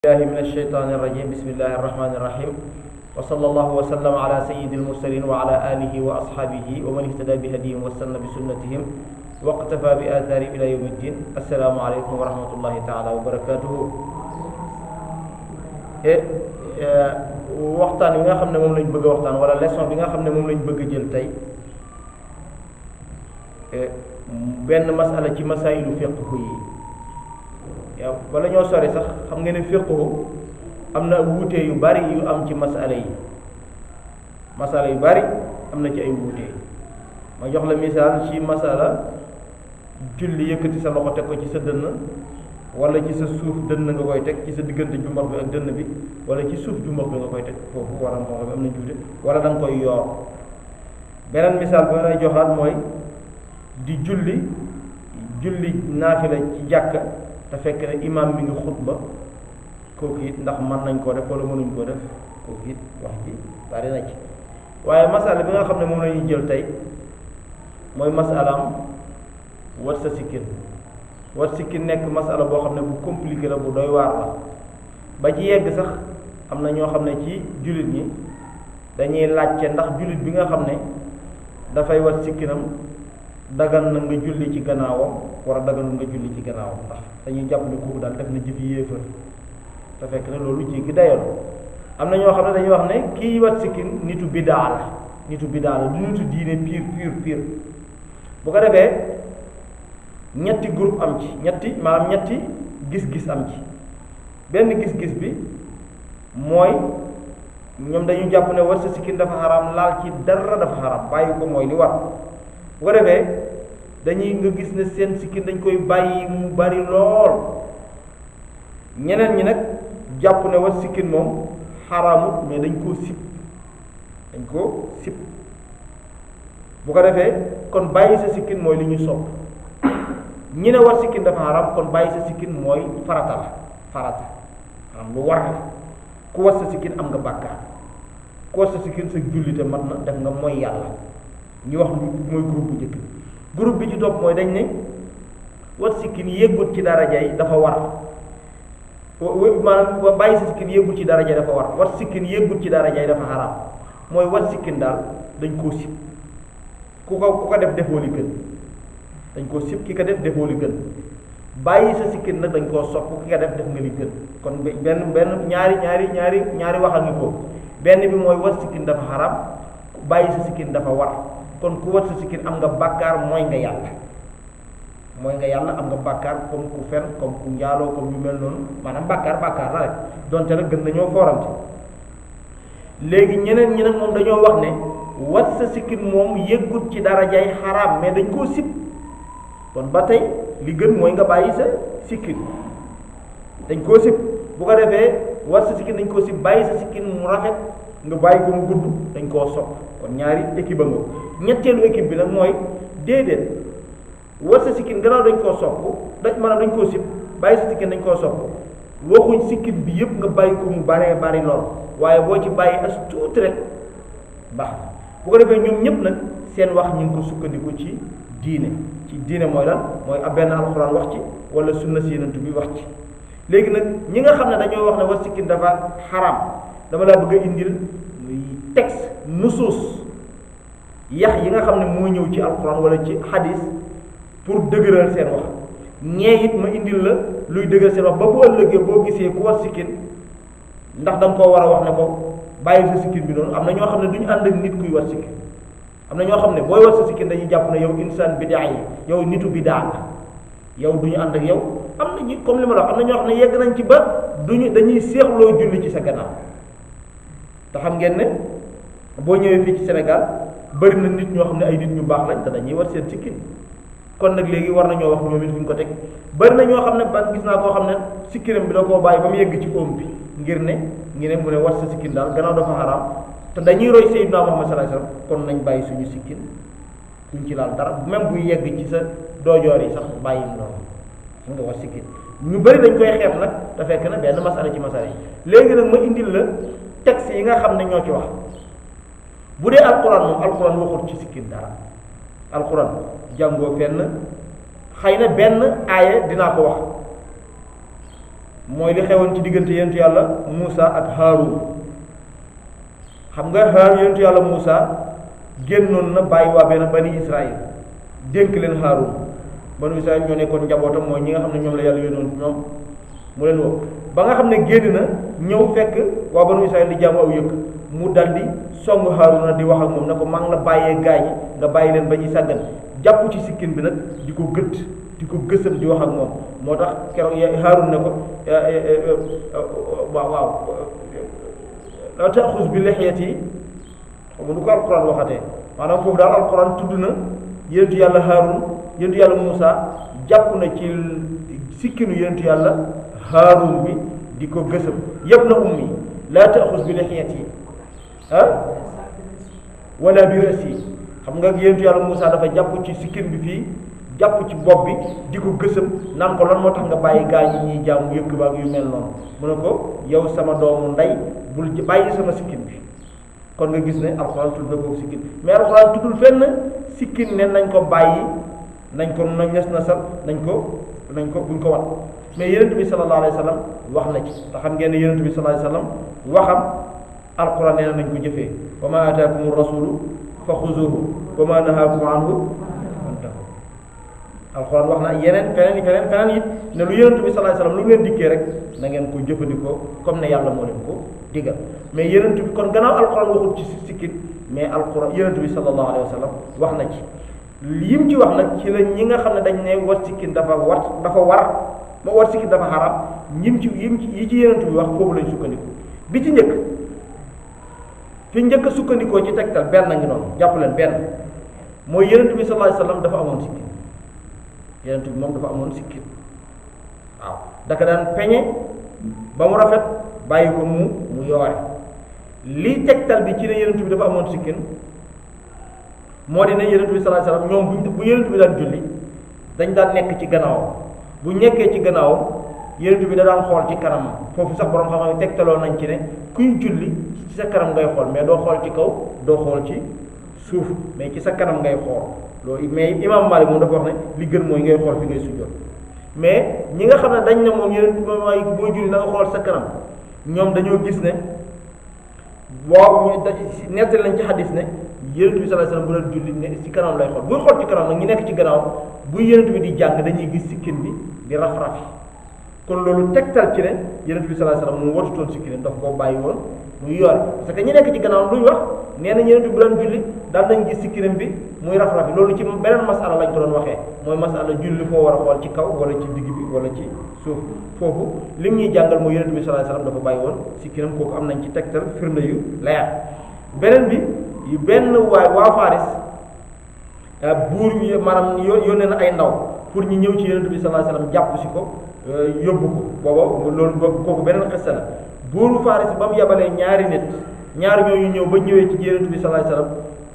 الله من الشيطان الرجيم بسم الله الرحمن الرحيم وصلى الله وسلم على سيد المرسلين وعلى آله وأصحابه ومن اهتدى بهديهم واستنى بسنتهم واقتفى بآثار إلى يوم الدين. السلام عليكم ورحمة الله تعالى وبركاته. waxtaan bi nga xam ne moom lañ bëgg a waxtaan wala leçon bi nga xam ne moom lañ bëgg a jël tey benn masala ci masaayilu fiqh yi. yow wala ñoo sori sax xam nga ne fiqh am na wuute yu bari yu am ci masala yi yu bari am na ci ay wuute. ma jox la misaal ci masala julli yëkkati sa loxo teg ko ci sa dënn wala ci sa suuf dënn nga koy teg ci sa diggante jumbax bi ak dënn bi wala ci suuf jumbax bi nga koy teg foofu waram moo xam am na juute wala da nga koy yoor. beneen misaal bi may joxaat mooy di julli naafila ci jàkka te fekk ne imaam mi ngi xutba kooku it ndax mën nañ koo def wala mënuñ koo def kooku it wax ji bari na ci. waaye masala bi nga xam ne moom la ñuy jël tey mooy masalaam wat sa sikkin. wat sikkin nekk masala boo xam ne bu compliqué la bu doy waar la ba ci yegg sax am na ñoo xam ne ci jullit ñi dañuy laajte ndax jullit bi nga xam ne dafay wat sikkinam dagan na nga julli ci gannaawam wala daganul nga julli ci gannaawam ndax dañuy jàpp ne kooku daal def na jëfi yéefar te fekk ne loolu jéggi dayoon. am na ñoo xam ne dañuy wax ne kii wat sikkin nitu bidaa la du nitu diine pur bu ko defee ñetti groupe am ci ñetti gis-gis am ci. benn gis-gis bi mooy ñoom dañu jàpp ne wat sa sikkin dafa xaraam laal ci dara dafa xaraam bàyyi ko mooy li war. bu ko defee dañuy nga gis ne seen sikkin dañ koy bàyyi mu bari lool. ñeneen ñi nag jàpp ne wat sikkin moom xaraamut mais dañ koo sib bu ko defee kon bàyyi sa sikkin mooy li ñu sopp. ñi ne wat sikkin dafa xaraam kon bàyyi sa sikkin mooy farata am lu war la ku wat sa sikkin am nga bàkkaar ku wat sa sikkin sa jullite mat na def nga mooy yàlla. ñu wax mooy groupe bu njëkk. groupe bi ci topp mooy dañ ne wat sikkin yéggut ci daraja yi dafa war maanaam bàyyi sa sikkin yéggut ci daraja yi dafa war wat sikkin yéggut ci daraja yi dafa xaraam mooy wat sikkin daal dañ koo sib ku ko def defoo li gën dañ koo sib ki ko def defoo li gën bàyyi sa sikkin nag dañ koo sopp ki ko def nga li gën. kon benn ñaari wax a ngi ko. benn bi mooy wat sikkin dafa xaraam bàyyi sa sikkin dafa war kon ku wat sa sikkin am nga bàkkaar mooy nga yàlla am nga bàkkaar comme ku fen comme ku njaaloo comme yu mel noonu maanaam bàkkaar la rek donte nag gën nañoo foorante. léegi ñeneen ñi nag moom dañoo wax ne wat sa sikkin moom yëggut ci darajay xaraam mais dañ koo sib kon ba tey li gën mooy nga bàyyi sa sikkin dañ koo sib. bu ko defee wat sa sikkin dañ koo sib bàyyi sa sikkin mu rafet nga bàyyi ko mu gudd dañ koo sopp. kon ñaari équipe nga ñetteelu équipe bi nag mooy déedéet wat sa sikkin gannaaw dañ koo sopp maanaam dañ koo sib bàyyi sa sikkin dañ koo sopp waxuñ sikkin bi yëpp nga bàyyi ko mu bari lool waaye boo ci bàyyi as tuuti rek baax na. bu ko defee ñoom ñëpp nag seen wax ñu ngi ko sukkandiku ci diine mooy lan mooy benn alxuraan wax ci wala sunna si yonent bi wax ci. léegi nag ñi nga xam ne dañoo wax ne wat sikkin dafa xaraam dama laa bëgg a indil texte nusuus yax yi nga xam ne moo ñëw ci alquran wala ci hadis pour dëgëral seen wax. ñee it ma indil la luy dëgëral seen wax ba bu ëllëgee boo gisee ku wat sikkin ndax da nga koo war a wax ne ko bàyyi sa sikkin bi noonu. am na ñoo xam ne duñu ànd ak nit kuy wat sikkin. am na ñoo xam ne booy wat sa sikkin dañuy jàpp ne yow insaan bidaa yi yow nitu bidaa la yow duñu ànd ak yow. am na ñi comme li ma la wax am na ñoo xam ne yegg nañ ci ba dañuy seexloo julli ci sa gannaaw te xam ngeen ne boo ñëwee fii ci Sénégal bari na nit ñoo xam ne ay nit ñu baax lañ te dañuy war seen sikkin. kon nag léegi war nañoo wax ñoom it fu ñu ko teg. bari na ñoo xam ne ba gis naa koo xam ne sikkinam bi da koo bàyyi ba mu yegg ci oom bi ngir ne mu ne war sa sikkin daal gannaaw dafa xaraam te dañuy roy Seydina Muhammad sallallahu alayhi wasallam kon nañ bàyyi suñu sikkin duñ ci laal dara même buy yegg ci sa doojoor yi sax bàyyi noonu nga war sikkin. ñu bari dañ koy xeeb nag te fekk na benn masala ci masala yi. léegi nag ma indil la texte yi nga xam ne ñoo ci wax. bu dee alquran moom alquran waxut ci sikkin dara alquran jàngoo fenn xëy na benn aaya dinaa ko wax mooy li xewoon ci diggante yonentu yàlla Muusa ak Haarun xam nga yonentu yàlla Muusa génnoon na bàyyi waa benn bani Israël dénk leen Haarun banu Israël ñoo nekkoon njabootam mooy ñi nga xam ne ñoom la yàlla yónnoon ñoom mu leen woo ba nga xam ne génn na ñëw fekk waa banu Israël di jaamu aw yëkk mu daldi song Haaruna di wax ak moom ne ko maa ngi la bàyyee gaañi nga bàyyi leen ba ñuy sàggan jàpp ci sikkin bi nag di ko gëtt di ko gësam di wax ak moom moo tax keroog Haarun ne ko waaw la taxus bi lexiyati xam nga du ko alquran waxatee maanaam foofu daal alquran tudd na yonentu yàlla Haarun yonentu yàlla Muusa jàpp na ci sikkinu yonentu yàlla Haarun bi di ko gësam yëpp na ummi laa taxus bi lexiyati wala bi rasi xam nga yonentu yàlla Muusa dafa jàpp ci sikkin bi fii jàpp ci bopp bi di ko gësam naan ko lan moo tax nga bàyyi gaa yi ñuy jaamu yëkk baag yu mel noonu mu ne ko yow sama doomu ndey bul bàyyi sama sikkin bi kon nga gis ne alxuraan tudd na foofu sikkin mais alxuraan tuddul fenn sikkin ne nañ ko bàyyi nañ ko nañ nes na sal nañ ko buñ ko wat mais yonent bi sallallahu alayhi wa sallam wax na ci te xam ngeen ne yonent bi sallallahu alayhi wa sallam waxam alxuraan nee na nañ ko jëfee wa ma ataakumu rasulu fa xuzuhu wa ma nahaakum anhu fantahu alxuraan wax na yeneen feneen it ne lu yonent bi sallallahu alayhi wa sallam lu leen dikkee rek na ngeen ko jëfandikoo comme ne yàlla moo leen ko digal mais yonent bi kon gannaaw alxuraan waxul ci sikkin mais alxuraan yonent bi sallallahu alayhi wa sallam wax na ci yim ci wax nag ci la ñi nga xam ne dañ ne wat sikkin dafa war ma wat sikkin dafa xaraam yi ci yonent bi wax foofu lañ sukkandiku bi ci njëkk fi njëkk a sukkandikoo ci tegtal benn ngi noonu jàpp leen benn mooy yonent bi sallallahu alayhi wa sallam dafa amoon sikkin yonent bi moom dafa amoon sikkin waaw daka daan peñe ba mu rafet bàyyi ko mu yoore lii tegtal bi ci ne yonent bi dafa amoon sikkin moo di ne yonent bi sallallahu alayhi wasallam ñoom bu yonent bi daan julli dañ daan nekk ci gannaawam bu nekkee ci gannaawam yonent bi da daan xool ci kanam foofu sax borom xam-xam tegtaloo nañ ci ne kuy julli ci sa kanam ngay xool mais doo xool ci kaw doo xool ci suuf mais ci sa kanam ngay xool loolu mais imam Malik moom dafa wax ne li gën mooy ngay xool fi ngay sujjoot mais ñi nga xam ne dañ ne moom yonent bi booy julli na nga xool sa kanam ñoom dañoo gis ne boo nettali lañ ci xadis ne yonent bi sallallahu alayhi wasallam bu doon julli ne ci kanam lay xool buy xool ci kanam nag ñi nekk ci gannaaw buy yonent bi di jàng dañuy gis sikkin bi di raf-rafi kon loolu tegtal ci ne yonent bi sallallahu alayhi wasallam mu watutoon sikkin ndax boo bàyyi woon muy yoore parce que ñi nekk ci gannaaw luñ wax nee na yonent bi bu doon julli daal nañ gis sikkinam bi muy raf-rafi loolu ci beneen masala lañ ko doon waxee mooy masala julli foo war a xool ci kaw wala ci digg bi wala ci suuf foofu lim ñuy jàngal mooy yonent bi sallallahu alayhi wasallam dafa bàyyi woon sikkinam kooku am nañ ci tegtal firnde yu leer beneen bi benn waa Faris buur yi maanaam yónnee na ay ndaw pour ñu ñëw ci yonent bi sallallahu alayhi wasallam jàpp si ko yóbbu ko booba loolu kooku beneen xista la buuru Faris ba mu yabalee ñaari nit ñaari ñooñu ñëw ba ñëwee ci yonent bi sallallahu alayhi wasallam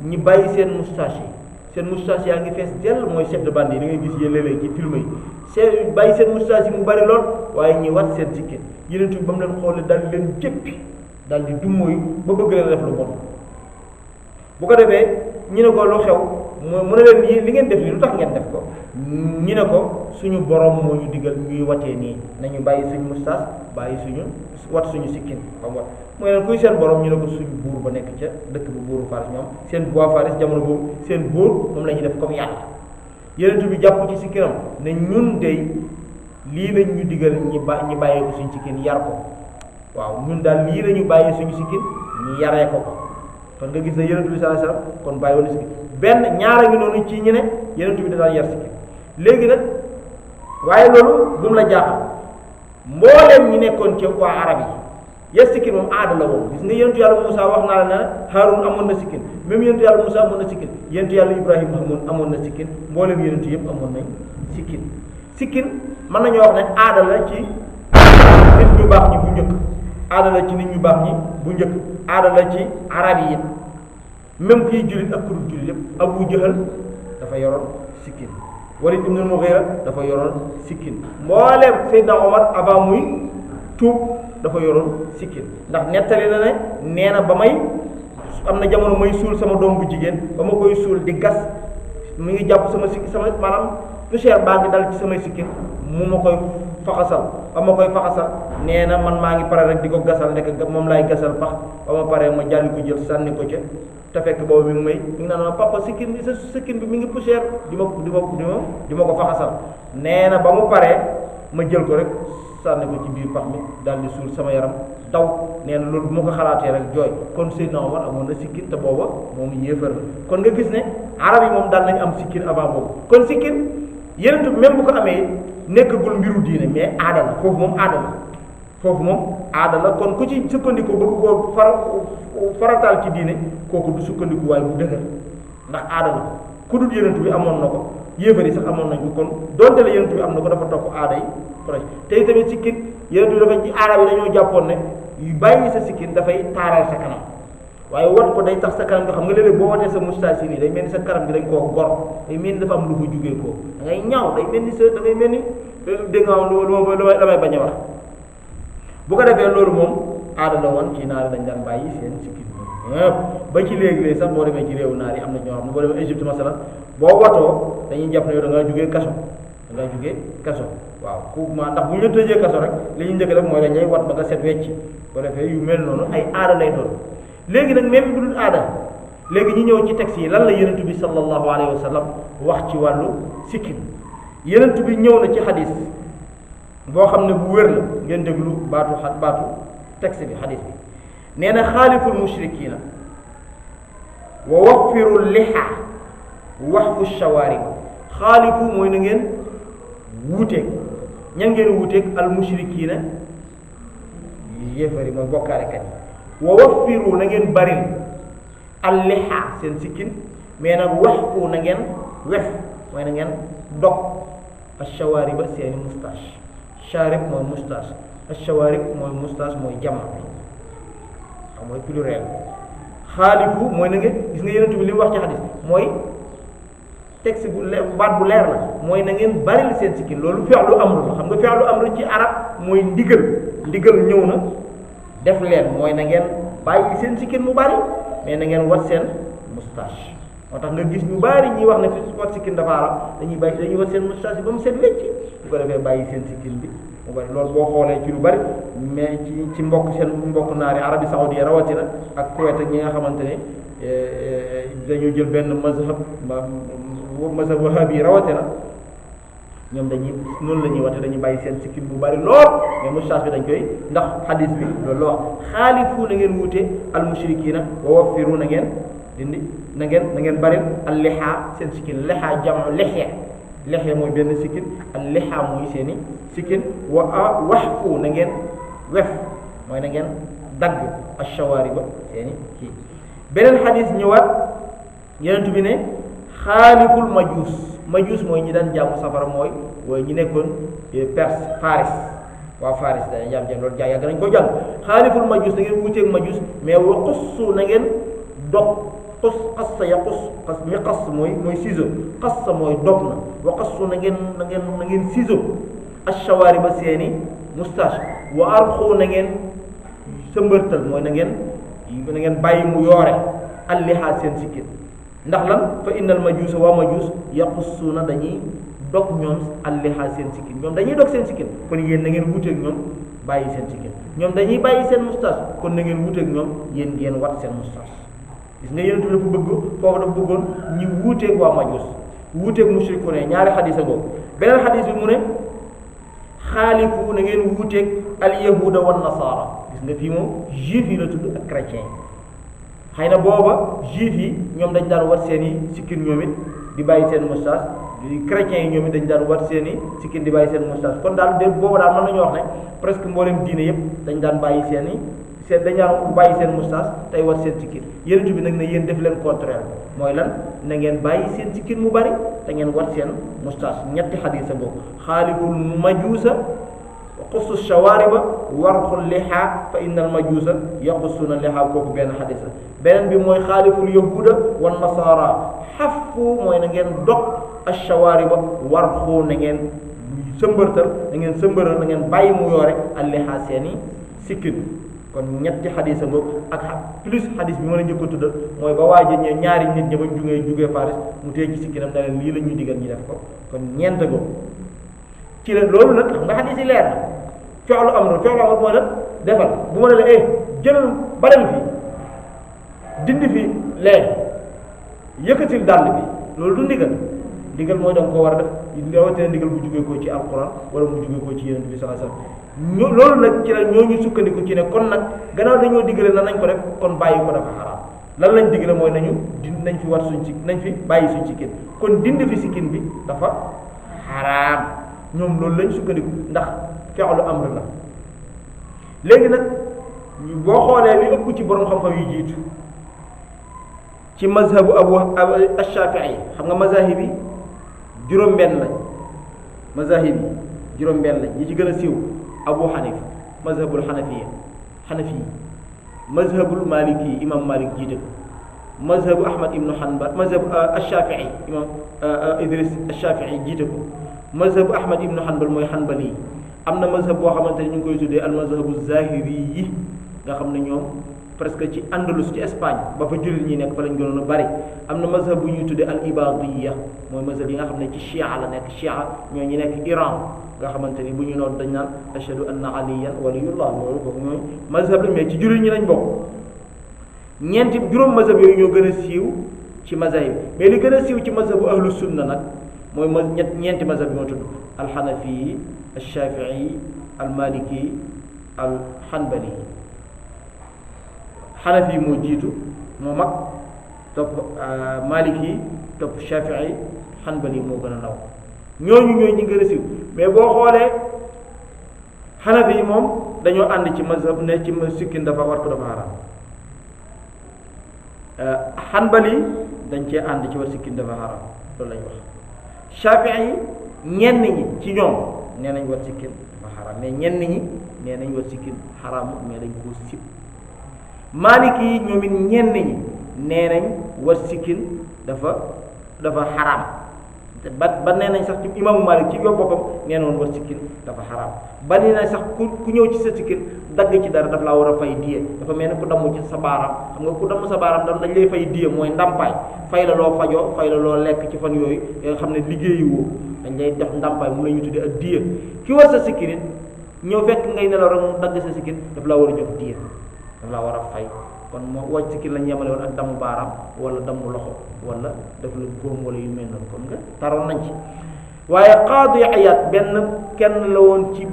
ñi bàyyi seen moustache yi seen moustache yaa ngi fees dell mooy chef de bande yi da ngay gis yéen léeg-léeg ci film yi seen bàyyi seen moustache yi mu bari lool waaye ñi wat seen sikkin yonent bi ba mu leen xoolee daal di leen jëppi daal di dummóoy ba bëgg leen def lu bon bu ko defee ñu ne ko lu xew mu ne leen li ngeen def nii lu tax ngeen def ko ñu ne ko suñu borom moo ñu digal ñuy watee nii nañu bàyyi suñu moustache bàyyi wat suñu sikkin xam wat mooy leen kuy seen borom ñu ne ko suñu buur ba nekk ca dëkk bu buuru Faris ñoom seen waa Faris jamono boobu seen buur moom la ñuy def comme yàlla yonent bi jàpp ci sikkinam ne ñun dey lii lañ ñu digal ñi bàyyee ko suñu sikkin yar ko waaw ñun daal lii la ñu bàyyee suñu sikkin ñu yaree ko kon nga gis ne yonent bi sallallahu alayhi wasallam kon bàyyi woon sikkin benn ñaara ngi noonu ci ñu ne yonent bi da daan yar sikkin léegi nag waaye loolu bu mu la jaaxal mbooleem ñi nekkoon ci waa arab yi yar sikkin moom aada la woon gis nga yonentu yàlla Moussa wax naa la ne Haarun amoon na sikkin même yonentu yàlla Moussa amoon na sikkin yonentu yàlla Ibrahima amoon na sikkin mbooleem yonentu yëpp amoon nañ sikkin mën nañoo wax ne aada la ci nit ñu baax ñi bu njëkk aada la ci nit ñu baax ñi bu njëkk aada la ci arab yi même kii jullit ak kurut jullit yëpp Abu Jahal dafa yoroon sikkin Walid ibn Mughira dafa yoroon sikkin mbooleem Seydina Omar avant muy tuub dafa yoroon sikkin ndax nettali na ne nee na ba may am na jamono may suul sama doom bu jigéen ba ma koy suul di gas mu ngi jàpp sama sikkin sama maanaam poussière baa ngi dal ci samay sikkin mu ma koy faxasal ba ma koy faxasal nee na man maa ngi pare rek di ko gasal nekk moom laay gasal pax ba ma paree ma jàlli ko jël sànni ko ca te fekk boobu mi ngi naan ma papa sikkin bi sa sikkin bi mi ngi poussière di ma ko faxasal nee na ba mu paree ma jël ko rek sànni ko ci biir pax mi daal di suul sama yaram daw nee na loolu bu ma ko xalaatee rek jooy kon Seydina Omar amoon na sikkin te booba moom yéefar la kon nga gis ne arab yi moom daal nañ am sikkin avant boobu kon sikkin yeneen bi même bu ko amee nekkagul mbiru diine mais aada la foofu moom aada la kon ku ci sukkandiku bëgg koo farataal ci diine kooku du sukkandiku waaye bu dëgër ndax aada la ku dul yeneen bi amoon na ko yéefar yi sax amoon nañ ko kon donte la yeneen bi am na ko dafa topp aada yi proche tey tamit sikkin yeneen bi dafa ci arab yi dañoo jàppoon ne yu bàyyi sa sikkin dafay taaral sa kanam waaye wat ko day tax sa kanam nga xam nga léeg-léeg boo watee sa moustache yi nii day mel ni sa kanam bi dañ koo gor day mel ni dafa am lu ko jugee koo da ngay ñaaw day mel ni sa da ngay mel ni dégg nga am lu damay bañ a wax bu ko defee loolu moom aada la woon ci naar dañ daan bàyyi seen sikkin ba ci léegi-léegi sax boo demee ci réewu naar yi am na ñoo xam ne boo demee Égypte masalan boo watoo dañuy jàpp ne yow da ngaa jugee kaso waaw ku ma ndax bu ñu la tëjee kaso rek li ñu njëkk def mooy dañuy wat ba nga set wecc bu ko defee yu mel noonu ay aada lay doon léegi nag même bu dul aada léegi ñu ñëw ci texte yi lan la yonent bi sallallahu alayhi wa sallam wax ci wàllu sikkin yonent bi ñëw na ci xadis boo xam ne bu wér la ngeen déglu baatu texte bi xadis bi nee na xaaliful mushrikiina wa waffiru liha waxfu shawaarib xaalifu mooy na ngeen wuuteeg ñan ngeen wuuteeg al mushrikiina yéefari mooy bokkaalekat yi wa waffiru na ngeen baril al liha seen sikkin mais nag waxfu na ngeen wef mooy na ngeen dog ash-shawaariba seeni moustache sharib mooy moustache ash-shawarib mooy moustache mooy jama xam mooy pluriel xaalifu mooy na ngeen gis nga yeneen bi li mu wax ci xadis mooy texte bu baat bu leer la mooy na ngeen baril seen sikkin loolu fi'lu amru la xam nga fi'lu amru ci arab mooy ndigal ñëw na def leen mooy na ngeen bàyyi seen sikkin mu bari mais na ngeen wat seen moustache moo tax nga gis ñu bari ñuy wax ne fi wat sikkin dafa arab dañuy wat seen moustache ba mu set wecc bu ko defee bàyyi seen sikkin bi mu bari loolu boo xoolee ci lu bari mais ci seen mbokk naari Arabie Saoudite rawatina ak Kuwait ak ñi nga xamante ne dañoo jël benn mazhab wahabi rawatina ñoom noonu la ñuy wate dañuy bàyyi seen sikkin bu bari lool mais moustache bi dañ koy ndax hadis bi loolu la wax xaalifu na ngeen wuute al mushrikiina wa waffiru na ngeen bari al liha seen sikkin liha jamu lexya mooy benn sikkin al liha mooy seeni sikkin waxfu na ngeen wef mooy na ngeen dagg ash-shawaariba seeni kii beneen hadis ñëwaat yonent bi ne xaaliful majuus mooy ñi daan jaamu safara mooy ñi nekkoon Perse Faris waaw Faris dañuy jaam loolu jaay yàgg nañ ko jàng xaaliful majuus na ngeen wuuteeg majuus mais wa qussu na ngeen dog qassa ya qas mi qas mooy ciseau qassa mooy dog na wa qassu na ngeen ciseau ash-shawaariba seeni moustache wa arxu na ngeen sëmbërtal mooy na ngeen bàyyi mu yoore alliha seen sikkin ndax lan fa innal majuusa waa majuus yaqussuuna dañuy dog ñoom alliha seen sikkin ñoom dañuy dog seen sikkin kon yéen na ngeen wuuteeg ñoom bàyyi seen sikkin ñoom dañuy bàyyi seen moustache kon na ngeen wuuteeg ñoom yéen ngeen wat seen moustache gis nga yéen dafa bëgg foofu dafa bëggoon ñi wuuteeg waa majuus wuuteeg mushrikuuna ñaari xadis a boobu beneen xadis bi mu ne xaalifu na ngeen wuuteeg al yahuda wan nasaara gis nga fii moom juif yi la tudd ak chrétien yi xëy na booba juif yi ñoom dañ daan wat seen i sikkin ñoom it di bàyyi seen moustache chrétiens yi ñoom it dañ daan wat seen i sikkin di bàyyi seen moustache kon daal de booba daal mën nañu wax ne presque mboolem diine yëpp dañ daan bàyyi dañ daan bàyyi seen moustache tey wat seen sikkin yénatu bi nag ne yéen def leen contraire mooy lan na ngeen bàyyi seen sikkin mu bari te ngeen wat seen moustache ñetti xadiisa boobu xaaliful majuusa qussu shawaariba warxul liha fa innal majuusa yaqussuuna liha kooku benn xadis la beneen bi mooy xaaliful yahuda wan nasaara xafu mooy na ngeen dog ash-shawaariba warxu na ngeen sëmbërtal na ngeen bàyyi mu yoore al liha seeni sikkin kon ñetti xadis a ngoog ak plus xadis bi ma la njëkk a tuddal mooy ba waaje ñaari nit ña ba jugee Faris mu téye ci sikkinam ne leen lii la ñuy digal ñu def ko kon ñeent go ci la loolu nag xam nga xadis yi leer na fi'lu amr mooy nag defal bu ma ne la jëlal bareel fi dindi fi lee yëkkatil dàll bi loolu du ndigal mooy da nga koo war a def rawatina ndigal bu jógee ko ci alquran wala mu jógee ko ci yonent bi sallallahu alayhi wasallam loolu nag ci la ñooñu sukkandiku ci ne kon nag gannaaw dañoo digale na nañ ko def kon bàyyi ko dafa xaraam lan lañ digale mooy nañ fi war nañ fi bàyyi suñ sikkin kon dindi fi sikkin bi dafa xaraam ñoom loolu lañ sukkandiku ndax fi'lu amr la léegi nag boo xoolee li ëpp ci borom xam-xam yu jiitu ci mazhabu ash-Shafi'i xam nga mazahib yi juróom-benn lañ mazahib yi juróom-benn lañ ñi ci gën a siiw Abu Hanifa mazhabul xanafi mazhabul maliki imam Malik jiite ko mazhabu Ahmad ibnu Hanbal mazhabu ash-Shafi'i imam Idris ash-Shafi'i jiite ko mazhabu Ahmad ibnu Hanbal mooy Hanbali yi am na mazhab boo xamante ne ñu ngi koy tuddee al mazhabu zahiri yi nga xam ne ñoom presque ci Andalus ci Espagne ba fa jullit ñi nekk fa lañ gënoon a bari am na mazhab bu ñuy tuddee al ibadiyya mooy mazhab yi nga xam ne ci Shia la nekk Shia ñoo ñi nekk Iran nga xamante ni bu ñu noonu dañ naan ashhadu anna aliyan waliyullah loolu boobu mooy mazhab la mais ci jullit ñi lañ bokk juróom mazhab yooyu ñoo gën a siiw ci mazhab yi mais li gën a siiw ci mazhabu ahlu sunna nag mooy ñeenti mazhab yi moo tudd al xanafi al shafii al maliki al xanbali xanafi moo jiitu moo mag topp maliki topp shafii xanbali moo gën a ndaw ñooñu ñooy ñi gën a siiw mais boo xoolee xanafi yi moom dañoo ànd ci mazhab ne ci sikkin dafa war ko dafa xaraam xanbali dañ cee ànd ci war sikkin dafa xaraam loolu lañ wax shafii yi ñenn ñi ci ñoom nee nañ war sikkin dafa xaraam mais ñenn ñi nee nañ war sikkin xaraamu mais dañ koo sib maliki yi ñoom it ñenn ñi nee nañ war sikkin dafa xaraam ba nee nañ sax ci imaamu Malik ci yow boppam nee na woon war sikkin dafa xaraam ba nee nañ sax ku ñëw ci sa sikkin dagg ci dara daf laa war a fay diye dafa mel ni ku damm ci sa baaraam xam nga ku damm sa baaraam dañ lay fay diye mooy ndàmpaay fay la loo fajoo fay la loo lekk ci fan yooyu nga xam ne liggéeyi woo dañ lay def ndàmpaay mu la ñu tuddee ak diye ki war sa sikkin it ñëw fekk ngay nelaw rek mu dagg sa sikkin daf laa war a jox diye daf laa war a fay kon moo wàcc sikkin lañ yemale woon ak damm baaraam wala damm loxo wala def la góom wala yu mel noonu kon nga taroon nañ ci waaye qaadi Iyaad kenn la woon ci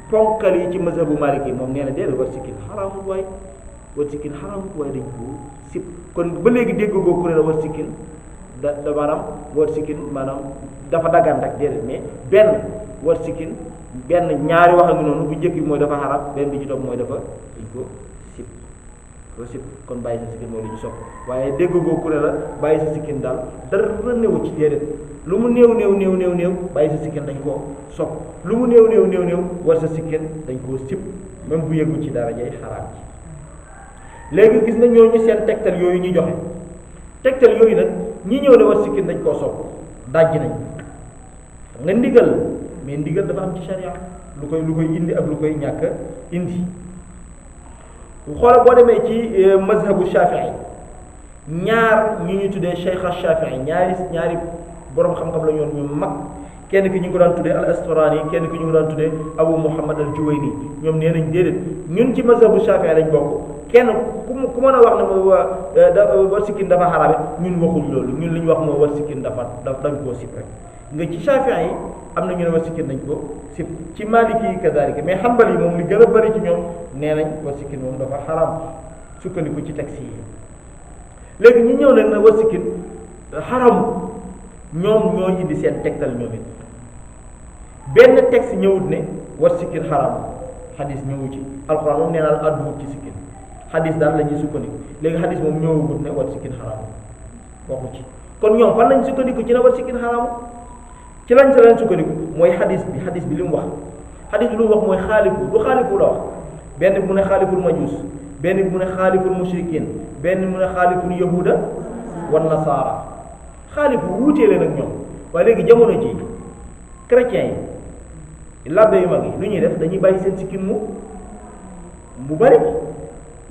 ponkal yi ci mazhabu Maliki moom nee na déedéet war sikkin xaraamut waaye war sikkin xaraamut waaye dañ ko sib kon ba léegi dégg goo ku ne la war sikkin da maanaam war sikkin maanaam dafa daggan rek déedéet mais benn war sikkin benn ñaari wax ak noonu bu njëkk bi mooy dafa xaraam benn bi ci topp mooy dafa dañ ko sib kon bàyyi sa sikkin mooy lu ñu sopp waaye dégg goo ku ne la bàyyi sa sikkin daal dara néew ci déedéet lu mu néew bàyyi sa sikkin dañ koo sopp lu mu néew war sa sikkin dañ koo sib même bu yëgul ci dara jay xaraam ci léegi gis na ñooñu seen tegtal yooyu ñu joxe tegtal yooyu nag ñi ñëw ne war sikkin dañ koo sopp dajji nañ nga ndigal mais ndigal dafa am ci sharia lu koy indi ak lu koy ñàkk indi xoola boo demee ci mazhabu Shafii ñaar ñu ñu tuddee Cheikh Shafii ñaari borom xam-xam la ñoon ñu mag kenn ki ñu ko daan tuddee al Asfarani kenn ki ñu ko daan tuddee Abu Muhammad al Juwayni ñoom nee nañ déedéet ñun ci mazhabu Shafii lañ bokk kenn ku mën a wax ne war sikkin dafa xaraam ñun waxuñ loolu ñun li ñu wax moo war sikkin dañ koo sib rek nga ci Shafii yi am na ñu ne war sikkin dañ ko sib ci Maliki yi kadaalika mais Hanbali yi moom li gën a bëri ci ñoom nee nañ war sikkin moom dafa xaraam sukkandiku ci texte yi léegi ñi ñëw nag na war sikkin xaraam ñoom ñoo indi seen tegtal ñoom it benn texte ñëwut ne war sikkin xaraam xadis ñëwu ci alxuraan moom nee naa la àdduwut ci sikkin xadis daal la ñuy sukkandiku léegi xadis moom ñëwagut ne war sikkin xaraam waxu ci kon ñoom fan lañ sukkandiku ci ne war sikkin xaraam ci lañ sa leen sukkandiku mooy xadis bi li mu wax xadis bi lu mu wax mooy xaalifu du xaalifu la wax benn bi mu ne xaaliful majus benn bi mu ne xaaliful mushrikin benn bi mu ne xaaliful yahuda wan nasaara xaalifu wuutee leen ak ñoom waaye léegi jamono ji chrétiens yi labbe yu mag yi lu ñuy def dañuy bàyyi seen sikkin mu bari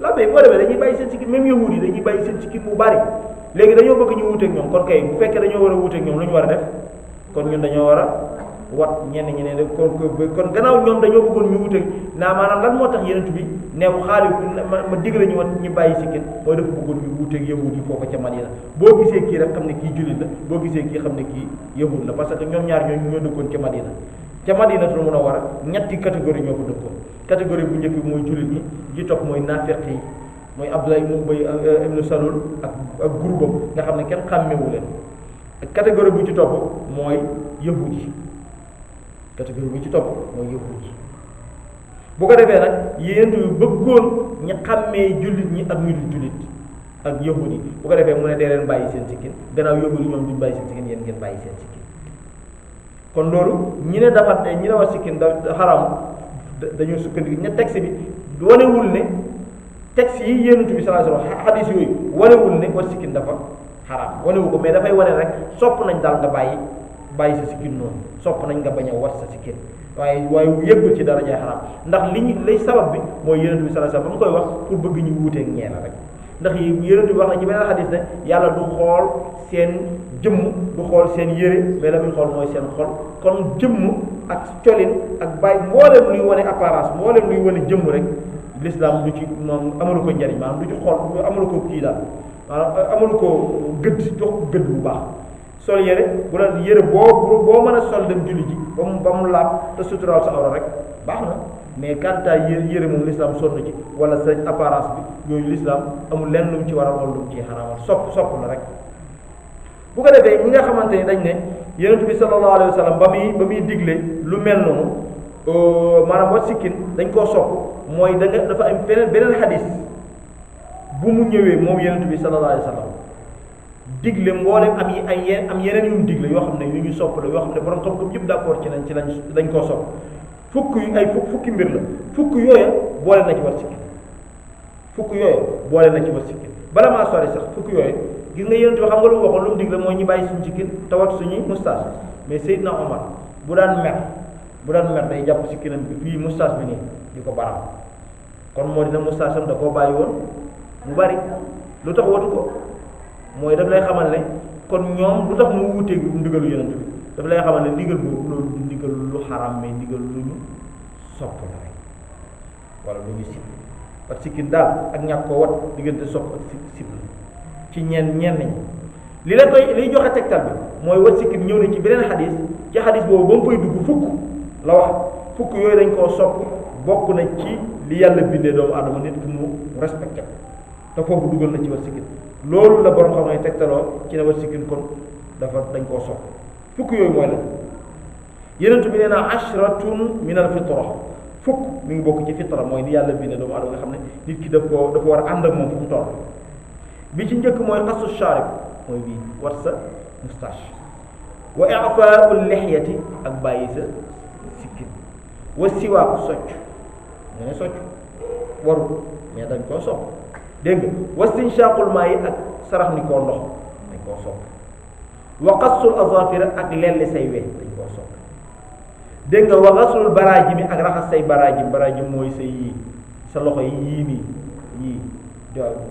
labbe yi boo demee dañuy bàyyi seen sikkin même yahud yi dañuy bàyyi seen sikkin mu bari léegi dañoo bëgg ñu wuuteeg ñoom kon kay bu fekkee dañoo war a wuuteeg ñoom lu ñu war a def kon ñun dañoo war a wat ñenn ñi ne kon gannaaw ñoom dañoo bëggoon ñu wute naa maanaam lan moo tax yenent bi neew xaalis ma digle ñu wat ñu bàyyi sikkin mooy dafa bëggoon ñu wuteeg yahud yi foofu ca Madina boo gisee kii rek xam ne kii jullit la boo gisee kii xam ne kii yahud la parce que ñoom ñaar ñoo dëkkoon ca Madina mun a war a ñetti catégorie ñoo ko dëkkoon catégorie bu njëkk bi mooy jullit ñi ji topp mooy naafeq yi mooy Abdoulaye ibnu Salul ak groupam nga xam ne kenn xàmmewu leen catégorie bu ci topp mooy yahud yi catégorie bu ci topp mooy yahud yi bu ko defee nag yéen yu bëggoon ñu xàmmee jullit ñi ak ñu dul jullit ak yahud yi bu ko defee mu ne dee leen bàyyi seen sikkin gannaaw yahud yi ñoom duñ bàyyi seen sikkin yéen ngeen bàyyi seen sikkin kon loolu ñi ne dafa ñi ne war sikkin da xaram dañoo sukkandiku ña texte bi wanewul ne texte yi yéenut bi sallallahu alayhi wasallam xadis yooyu wanewul ne war sikkin dafa xaraam wanewu ko mais dafay wane rek sopp nañ daal nga bàyyi sa sikkin noonu sopp nañ nga bañ a war sa sikkin waaye yëggul ci darajaay xaraam ndax lay sabab bi mooy yonent bi sallallahu alayhi wasallam ba mu koy wax pour bëgg ñu wuuteeg ñeena rek ndax yonent bi wax na ci beneen xadis ne yàlla du xool seen jëmm du xool seen yére mais la muy xool mooy seen xol kon jëmm ak colin ak bàyyi mboolem luy wane apparence mboolem luy wane jëmm rek l'islam du ci moom amalu ko njariñ maanaam du ci xool amalu ko kii daal maanaam amalu ko gëdd jox ko gëdd bu baax sol yére bu la yére boo mën a sol dem julli ji ba mu laab te suturaal sa awra rek baax na mais kantaa yére moom l'islam sonn ci wala sa apparence bi yooyu l'islam amul lenn lu mu ci war a wala lu mu ci xaraamal sopp la rek bu ko defee ñi nga xamante ni dañ ne yonent bi sallallahu alayhi wa sallam ba muy digle lu mel noonu maanaam wat sikkin dañ koo sopp mooy dafa am beneen xadis bu mu ñëwee moom yonent bi sallallahu alayhi wa sallam digle mboolem am yeneen yu mu digle yoo xam ne yu ñu sopp la yoo xam ne borom xam-xam yëpp d'accord ci dañ koo sopp fukki mbir la fukk yooya boole na ci wat sikkin bala maa sori sax fukk yooya gis nga yonent bi xam nga lu mu waxoon lu mu digle mooy ñu bàyyi suñu sikkin te wat suñuy moustache mais Seydina Omar bu daan mer day jàpp sikkinam bi fii moustache bi nii di ko baram kon moo dina moustache am da koo bàyyi woon mu bari lu tax watu ko mooy daf lay xamal ne kon ñoom lu tax mu wuuteeg ndigalu yonent bi daf lay xamal ne ndigal boobu loolu du ndigal lu xaram mais ndigal lu ñu sopp la rek wala lu ñu sib parce que sikkin daal ak ñàkk koo wat diggante sopp ak sib la ci ñenn ñi liy joxe tegtal bi mooy wat sikkin ñëw na ci beneen xadis ci xadis boobu ba mu koy dugg fukk la wax fukk yooyu dañ koo sopp bokk na ci li yàlla bindee doomu aadama nit ki mu respecté te foofu dugal na ci wat sikkin loolu la borom xam ne tegtaloo ci ne wat sikkin kon dañ koo sopp fukk yooyu mooy la yenentu bi nee na ashratun min al fitra fukk mi ngi bokk ci fitra mooy ni yàlla bindee doomu aadama nga xam ne nit ki dafa war a ànd ak moom fu mu toll bi ci njëkk mooy xasu sharib mooy bii wat sa moustache wa i'faa'u lihyati ak bàyyi sa sikkin wa siwaaku socc nga ne socc warul mais dañ koo sopp dégg nga wastinshaqul maa yi ak sarax ni koo ndox dañ koo sopp wa qassul azafira ak lelli say we dañ koo sopp dégg nga wa qaslul baraajimi ak raxas say baraajim mooy say yii sa loxo yi yii nii yii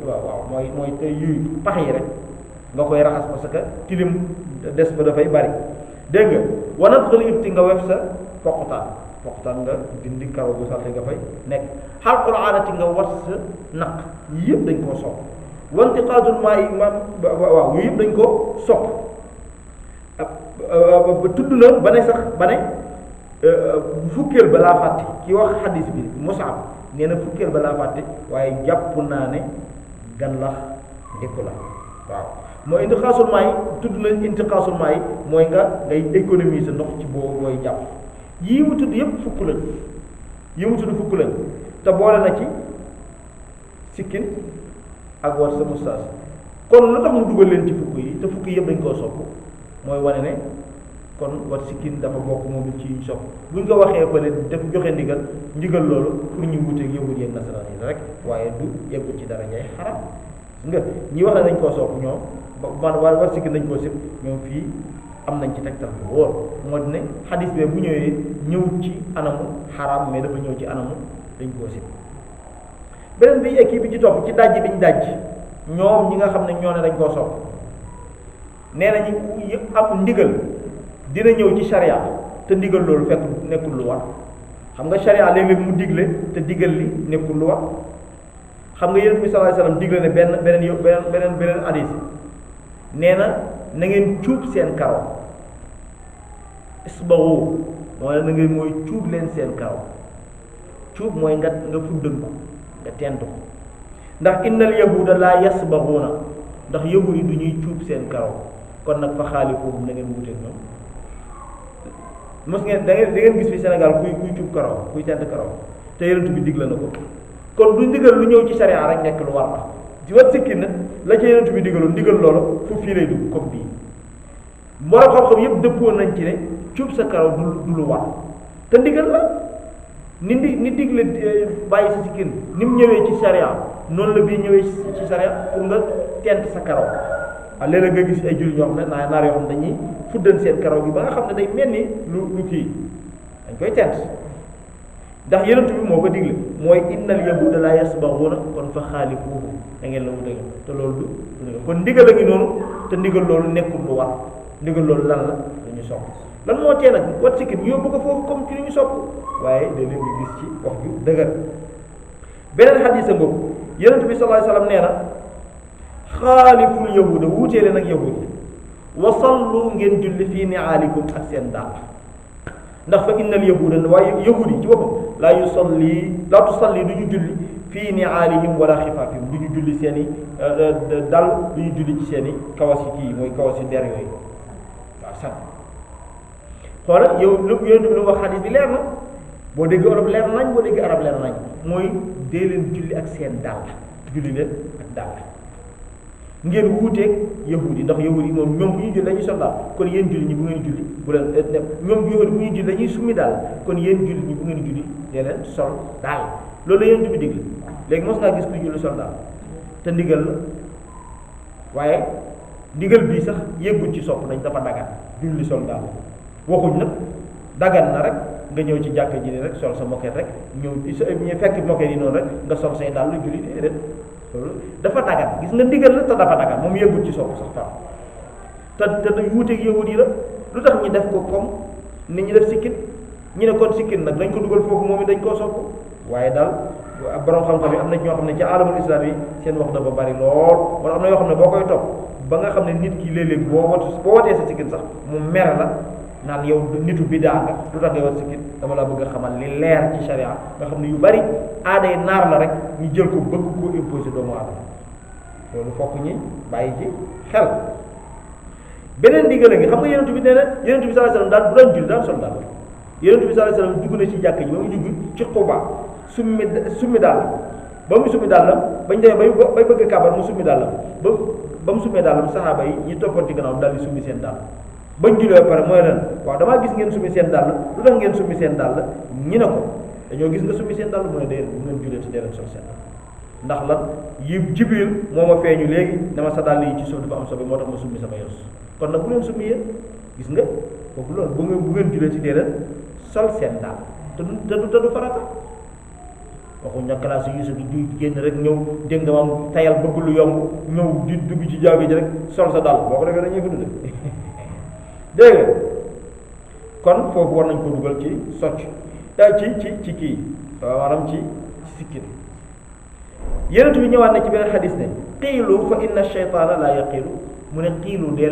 waaw mooy te yii pax yi rek nga koy raxas parce que tilim des ba dafay bari dégg nga wanat xëli ibti nga wef sa poqutaan nga dindi karaw bu salte nga fay nekk xalqul aanati nga wat sa naq yii yëpp dañ koo sopp wanti xaadul maa yi waaw yooyu yëpp dañ koo sopp ba tudd na ba ne sax ba ne fukkeel ba laa fàtte ki wax xadis bi Mus'ab nee na fukkeel ba laa fàtte waaye jàpp naa ne gan la ndekku la waaw mooy intixaasul maa yi tudd na intixaasul maa yi mooy ngay économiser ndox ci booy jàpp yii mu tudd yëpp fukk lañ te boole na ci sikkin ak war sa moustache kon lu tax mu dugal leen ci fukk yi te fukk yëpp dañ koo sopp mooy wane ne kon wat sikkin dafa bokk moom ci sopp buñ ko waxee fële def joxe ndigal loolu pour ñu wuteeg yahud yi ak nasaraan yi rek waaye du yeggul ci dara ñay xaram nga ñi wax ne dañ koo sopp ñoom man wat sikkin dañ koo sib ñoom fii am nañ ci tegtal bu wóor moo di ne xadis bee bu ñëwee ñëw ci anamu xaram mais dafa ñëw ci anamu dañ koo sib beneen bi équipe bi ci topp ci dajj biñ dajj ñoom ñi nga xam ne ñoo ne dañ koo sopp nee nañu yëpp am ndigal dina ñëw ci charia te ndigal loolu fekk nekkul lu war xam nga sharia léeg-léeg mu digle te digal li nekkul lu war xam nga yonent bi sallallahu alayhi wasallam digle ne beneen hadis nee na ngeen cuub seen karaw isbaru mooy na ngeen mooy cuub leen seen karaw cuub mooy nga fuddën ko nga tent ko ndax innal yahuda la yasbaruuna ndax yahud yi du ñuy cuub seen karaw kon nag fa xaalifuhum na ngeen wuteeg ñoom mos ngeen da ngeen gis fi Sénégal kuy cuub karaw kuy tent karaw te yonent bi digle na ko kon du ndigal lu ñëw ci sharia rek nekk lu war la ci wat sikkin na la ca yonent bi digaloon ndigal loolu fu fii lay dugg comme bii borom xam-xam yëpp dëppoo nañ ci ne cuub sa karaw du lu war te ndigal la ni digle bàyyi sa sikkin ni mu ñëwee ci sharia noonu la bii ñëwee ci sharia pour nga tent sa karaw ah léeg-léeg nga gis ay julli ñoo xam ne naar yoo xam ne dañuy fuddan seen karaw gi ba nga xam ne day mel ni lu kii dañ koy tent ndax yonent bi moo ko digle mooy innal yahuda la yasbaxuuna kon fa xaalifuuhu da ngeen la mu dëgg te loolu du kon ndigal a ngi noonu te ndigal loolu nekkul lu war ndigal loolu lan la lu ñu sopp lan moo tee nag wat sikkin ñu yóbbu ko foofu comme ci lu ñu sopp waaye da leen di gis ci wax ju dëgër beneen xadiisa boobu yonent bi sallallahu alayhi wasallam nee na xaaliful yahuda wuutee leen ak yahud yi wa sallu ngeen julli fii niaalikum ak seen dàll ndax fa innal yahuda waaye yahud yi ci boppam laa tusalli du ñu julli fii niaalihim wala xifaafihim du ñu julli seen i dal du ñu julli ci seen i kawas yi kii mooy kawas yi der yooyu waaw sax xoola yow lu yonent bi lu wax xadis bi leer na boo dégg olof leer nañ boo dégg arab leer nañ mooy dee leen julli ak seen dàll julli leen ak dàll ngeen wuuteeg yahud yi ndax yahud yi moom ñoom bu ñuy julli dañuy sol daal kon yéen julli ñi bu ngeen julli bu leen ñoom yahud bu ñuy julli dañuy summi daal kon yéen julli ñi bu ngeen julli dee leen sol daal loolu la yonent bi digle léegi mos ngaa gis ku julli sol daal te ndigal la waaye ndigal bii sax yëggul ci sopp dañ dafa dagan julli sol daal waxuñ nag dagan na rek nga ñëw ci jàkka ji ni rek sol sa moket rek ñëw fekk moket yi noonu rek nga sol say daal lu julli déedéet dafa dagan gis nga ndigal la te dafa dagan moom yëgul ci sopp sax tam te wuuteeg yahud yi la lu tax ñu def ko comme ni ñu def sikkin ñu ne kon sikkin nag dañ ko dugal foofu moom it dañ koo sopp waaye daal borom xam-xam yi am na ñoo xam ne ci alamul islam yi seen wax dafa bari lool wala am na yoo xam ne boo koy topp ba nga xam ne nit ki léeg-léeg boo watee sa sikkin sax mu mere la naan yow nitu bidaa nga lu tax ngay wat sikkin dama la bëgg a xamal li leer ci sharia nga xam ne yu bari aaday naar la rek ñu jël ko bëgg koo imposer doomu aadama loolu fokk ñi bàyyi ci xel beneen ndigal a ngi xam nga yonent bi nee na yonent bi sallallahu alayhi wasallam daal bu daan julli daan sol daal yonent bi sallallahu alayhi wasallam dugg na ci jàkk ji ba mu dugg ci Quba summi daal ba mu summi daal bañ demee bay bëgg kàbbar mu summi daal ba mu summee daal saxaaba yi ñi toppoon ci gannaaw daal di summi seen daal bañ jullee ba pare mooy leen waaw damaa gis ngeen summi seen dàll lu tax ngeen summi seen dàll ñi ne ko dañoo gis nga summi seen dàll mu ne dee bu ngeen jullee ci dee leen sol seen dàll ndax lan yi Jibril moo ma feeñu léegi dama sa dàll yi ci suuf dafa am sobe moo tax ma summi sama yos kon nag bu leen summi yéen gis nga kooku loolu bu ngeen jullee ci dee leen sol seen dàll te du farata waxuñ na classe yu gi du génn rek ñëw dégg nga maam tayal bëgg lu yomb ñëw di dugg ci jaabi ji rek sol sa dàll boo ko defee dañuy gudd dégg nga kon foofu war nañ ko dugal ci socc ci kii maanaam ci sikkin yonent bi ñëwaat na ci beneen xadis ne qiilu fa inna shaytaana la yaqiilu mu ne qiilu dee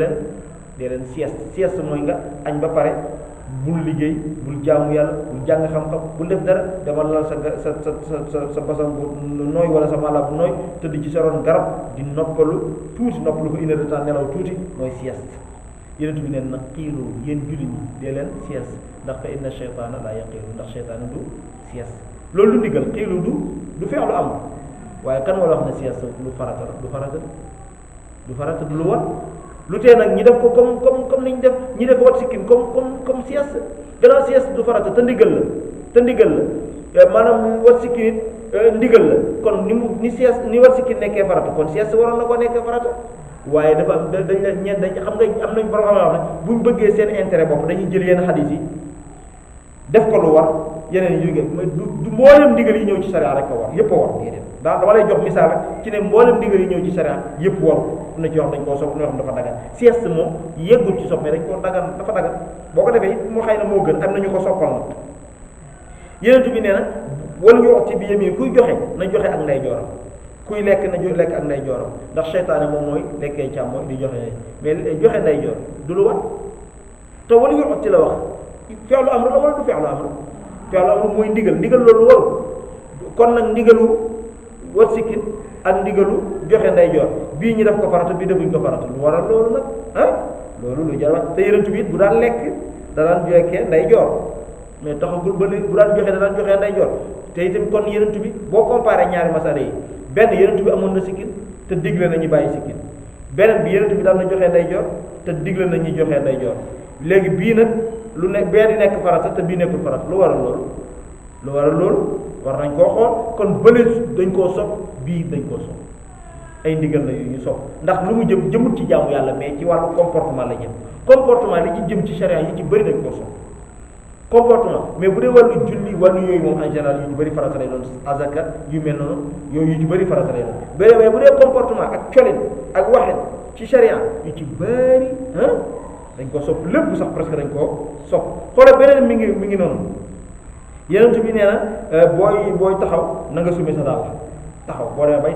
leen sieste mooy nga añ ba pare bul liggéey bul jaamu yàlla bul jàng xam-xam bul def dara demal lal sa basan bu nooy wala sa mala bu nooy tëdd ci sa ron garab di noppalu tuuti noppalu ko une heure de temps nelaw tuuti mooy sieste yonent bi neen nag qiilu yéen julli ñi dee leen sieste ndax fa inna shaytaana la yaqiilu ndax shaytaana du sieste loolu lu ndigal qiilu du feex lu am waaye kan moo la wax ne sieste lu farata la du farata du lu war lu tee nag ñi def ko comme niñ def ñi def wat sikkin comme sieste gannaaw sieste du farata te ndigal la maanaam wat sikkin ndigal la kon ni sieste ni wat sikkin nekkee farata kon sieste waroon na ko nekkee farata waaye dafa am dañ la ñeen dañ xam nga am nañ borom xam ne buñ bëggee seen intérêt bopp dañuy jël yenn xadis yi def ko lu war yeneen yi jógee du mboolem ndigal yi ñëw ci sariya rek ko war yépp a war déedéet ndax dama lay jox misaal rek ci ne mboolem ndigal yi ñëw ci sharia yëpp war na ci wax dañ koo sopp na wax dafa dagan sieste moom yeggul ci sopp mais dañ koo dagan dafa dagan boo ko defee mu xëy na moo gën am nañu ko soppal na yeneen bi nee na wala ñu wax ci bi yemi kuy joxe na joxe ak nday jooram kuy lekk na lekk ak nday jooram ndax seytaane moom mooy lekkee càmmooñ di joxe mais joxe nday joor du lu war te wala ñu wax ci la wax feexlu amru la wala du feexlu amru feexlu amru mooy ndigal loolu waru kon nag ndigalu war sikkin ak ndigalu joxe nday joor bii ñu def ko farata bii defuñ ko farata lu waral loolu nag loolu lu jar wax te yeneen bi it bu daan lekk da daan joxe nday joor mais taxagul ba léegi bu daan joxe da daan joxe nday joor te itam kon yeneen bi boo comparé ñaari masala yi benn yeneen bi amoon na sikkin te digle na ñu bàyyi sikkin beneen bi yeneen bi daan na joxe nday joor te digle na ñu joxe nday joor léegi bii nag lu nekk bee di nekk farata te bii nekkul farata lu waral loolu war nañ koo xool kon bële dañ koo sopp bii dañ koo sopp ay ndigal la yu ñu sopp ndax lu mu jëmut ci jaamu yàlla mais ci wàllu comportement la jëm comportement li ci jëm ci charia yi ci bëri dañ koo sopp comportement mais bu dee wàllu julli wàllu yooyu moom en général yu ci bëri farata lay doon azaka yu mel noonu yooyu yu ci bëri farata lay doon mais bu dee comportement ak colin ak waxin ci charia yu ci bëri dañ ko sopp lépp sax presque dañ koo sopp xoolal beneen mi ngi noonu yeneen bi nee na booy taxaw na nga sumi sa dàll taxaw boo demee bay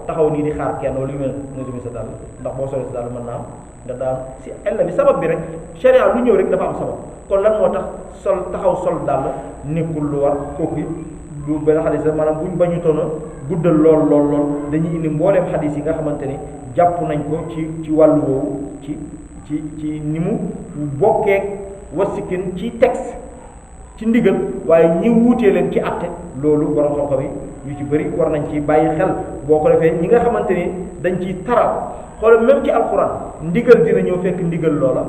taxaw nii di xaar kenn wala yu mel nga sumi sa dàll ndax boo solee sa dàll mën naa am nga daan si ella bi sabab bi rek charia lu ñëw rek dafa am sabab kon lan moo tax taxaw sol dàll nekkul lu war kooku du benn xadis la maanaam buñ bañu toona guddal lool dañuy indi mbooleem xadis yi nga xamante ni jàpp nañ ko ci wàllu woowu ci ni mu bokkee war sikkin ci texte ci ndigal waaye ñi wuutee leen ci àtte loolu borom xam-xam yi yu ci bëri war nañ ci bàyyi xel boo ko defee ñi nga xamante ni dañ ciy taral xoolal même ci alquran ndigal dina ñëw fekk ndigal loola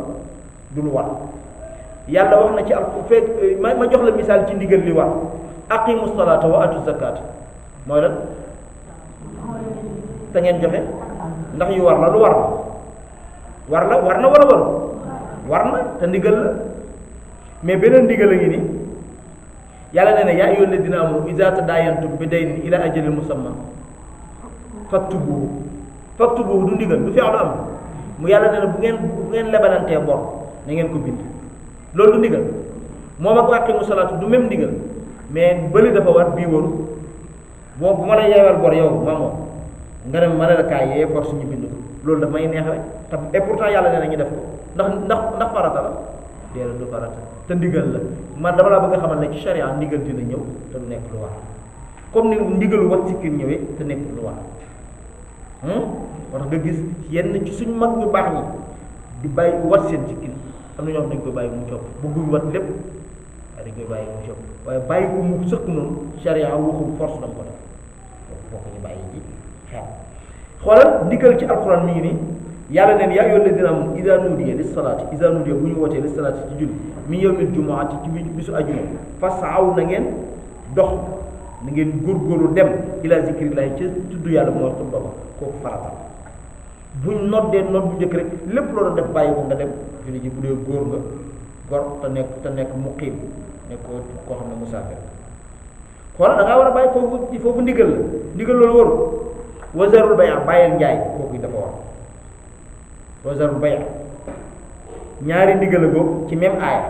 du lu war yàlla wax na ci fekk ma jox la misaal ci ndigal li war aqimu salata wa atu zakata mooy lan te ngeen joxe ndax yu war la lu war na wala war na te ndigal la mais beneen ndigal a ngi ni yàlla nee na yaa ayyuhal ladina amanu iza tadayantum bi daynin ila ajalin musamma faktubuhu du ndigal du feexlu am mu yàlla nee na bu ngeen lebalantee bor na ngeen ko bind loolu du ndigal moom ak aqimu salaatu du même ndigal mais bëli dafa war bii waru bu ma la yeewal bor yow moom nga dem ma ne la kaay yee force ñu bind ko loolu daf may neex rek te et pourtant yàlla nee na ñu def ko ndax farata la déedéet du farata te ndigal la man dama laa bëgg a xamal ne ci charia ndigal dina ñëw te du nekk lu war comme ni ndigalu wat sikkin ñëwee te nekk lu war wax nga gis yenn ci suñ mag ñu baax ñi di bàyyi wat seen sikkin am na ñoo xam dañ koy bàyyi mu copp bëgguñ wat lépp waaye dañ koy bàyyi mu copp waaye bàyyi ko mu sëkk noonu charia waxul force dam ko def boo ko ñu bàyyi ji xeet xoolal ndigal ci alquran mi ngi nii yàlla neen yaa ayyuhal ladina amanu iza nudiya lis salaati iza nudiya bu ñu wootee lis salaati ci julli min yawmil jumuati ci bisu ajuma fasaw na ngeen dox na ngeen góorgóorlu dem ila zikrillahi ci tudd yàlla mooy xutba ba kooku farata buñ noddee nodd bu njëkk rek lépp loolu def bàyyi ko nga dem julli ji bu dee góor nga gor te nekk muqiim nekk koo xam ne musaafir xoolal da ngaa war a bàyyi foofu ndigal loolu waru wazarul bay' bàyyil njaay kooku dafa war wazarul bay' ñaari ndigal a góob ci même aaya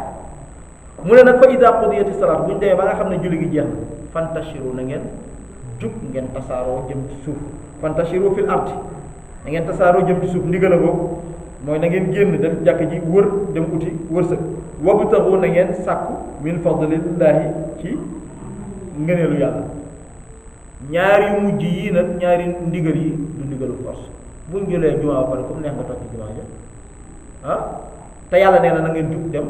mu ne nag fa ida qudiyati salaat bu ñu demee ba nga xam ne julli gi jeex na fantashiru na ngeen jug ngeen tasaaroo jëm ci suuf fantashiru fil ardi na ngeen tasaaroo jëm ci suuf ndigal a góob mooy na ngeen génn def jàkk ji wër dem uti wërsëg wabtaxu na ngeen sàkku min fadlillahi ci ngëneelu yàlla ñaari mujj yii nag ñaari ndigal yi du ndigalu force buñ jëlee jumaa ba pare comme neex nga toog ci jumaa ja te yàlla nee na ngeen jug dem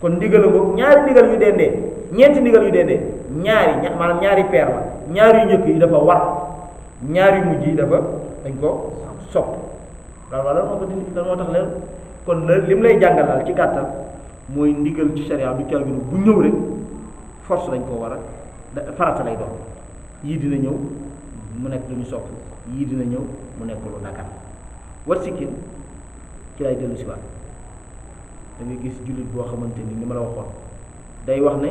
kon ndigal ko ñaari ndigal yu dendee ñeenti ndigal yu dendee maanaam ñaari peer la ñaari yu njëkk yi dafa war ñaari yu mujj yi dafa dañ ko sopp lan moo ko dindi lan moo tax leen kon lim lay jàngal daal ci gàttal mooy ndigal ci sharia du caagin bu ñëw rek force dañ koo war a farata lay doon yii dina ñëw mu nekk lu ñu sopp yii dina ñëw mu nekk lu dagan wat sikkin ci lay dellu si waat da ngay gis jullit boo xamante ni ma la waxoon day wax ne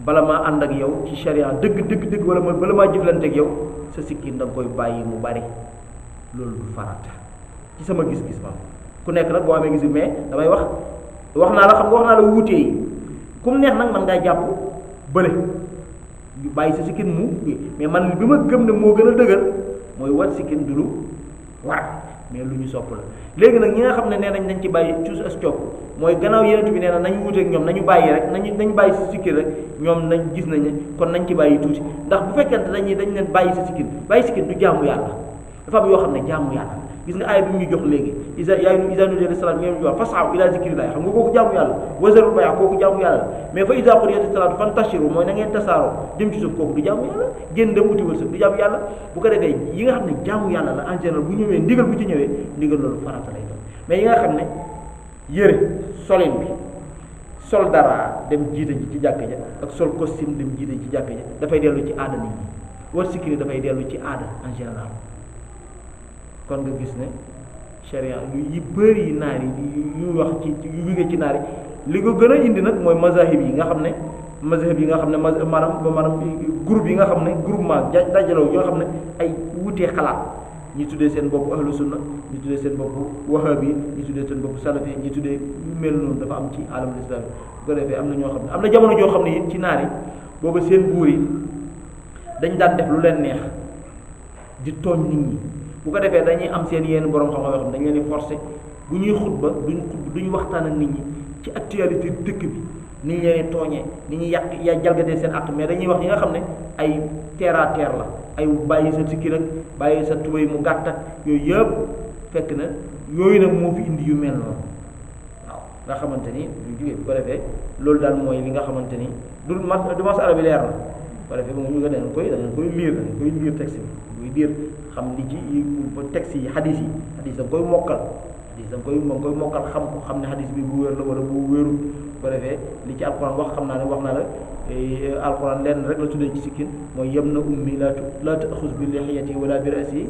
bala maa ànd ak yow ci sharia dëgg wala mooy bala maa jëflante ak yow sa sikkin da nga koy bàyyi mu bari loolu du farata ci sama gis-gis ma ku nekk nag boo amee gis mais damay wax naa la xam nga wax naa la wuute yi kum neex nag man ngaa jàpp bële bàyyi sa sikkin mu mais man bi ma gëm ne moo gën a dëgër mooy wat sikkin du lu war mais lu ñu sopp la léegi nag ñi nga xam ne nee nañ ci bàyyi cuus as copp mooy gannaaw yeneen bi nee na nañu wuuteeg ñoom nañu bàyyi rek nañu bàyyi sa sikkin rek ñoom nañ gis nañ ne kon nañ ci bàyyi tuuti ndax bu fekkente dañ leen bàyyi sa sikkin du jaamu yàlla dafa am yoo xam ne jaamu yàlla gis nga aaya bi mu ñu jox léegi isa nudiya lis-salaati min yawmil jumu'ati fas'aw ila zikrillahi xam nga kooku jaamu yàlla wa zarul bay' kooku jaamu yàlla mais fa iza qudiyati salaatu fantashiru mooy na ngeen tasaaroo jëm ci suuf kooku du jaamu yàlla génn dem wuti wërsëg du jaamu yàlla bu ko defee yi nga xam ne jaamu yàlla la en général bu ñëwee ndigal bu ci ñëwee ndigal loolu farata lay doon mais yi nga xam ne yëre solin bi sol dara dem jiite ji ci jàkka ja ak sol costume dem jiite ji ci jàkka ja dafay dellu ci aada nit ñi war sikki dafay dellu ci aada en général kon nga gis ne sharia yu bëri yi naar yi yu wax ci yu jóge ci naar yi li ko gën a indi nag mooy mazahib yi nga xam ne maanaam groupe yi nga xam ne groupement dajaloo yoo xam ne ay wutee xalaat ñi tuddee seen bopp ahlu sunna ñi tuddee seen bopp wahabi ñi tuddee seen bopp salafi ñi tuddee yu mel noonu dafa am ci alamul islam bu ko defee am na ñoo xam ne am na jamono joo xam ne it ci naar yi booba seen buur yi dañ daan def lu leen neex di tooñ nit ñi bu ko defee dañuy am seen yenn borom xam-xam yoo xam dañ leen di forcé bu ñuy xutba duñ waxtaan ak nit ñi ci actualité dëkk bi ni ñu leen tooñee ni ñuy yàq jalgatee seen àq mais dañuy wax yi nga xam ne ay terre à terre la ay bàyyi sa sikki rek bàyyi sa tubéy mu gàtt ak yooyu yëpp fekk na yooyu nag moo fi indi yu mel noonu waaw nga xamante ni lu jógee bu ko defee loolu daal mooy li nga xamante ni du masala bi leer na bu ko defee moom ñu nga da ngeen koy liir texte bi buy liir xam li ci texte yi xadis da nga koy mokkal xadis da nga koy mokkal xam ko xam ne xadis bi bu wér la wala bu wérul bu ko defee li ci alquran wax xam naa ne wax naa la alquran lenn rek la tuddee ci sikkin mooy yem na ummi laa taaxuz bi lixiyati wala bi rasi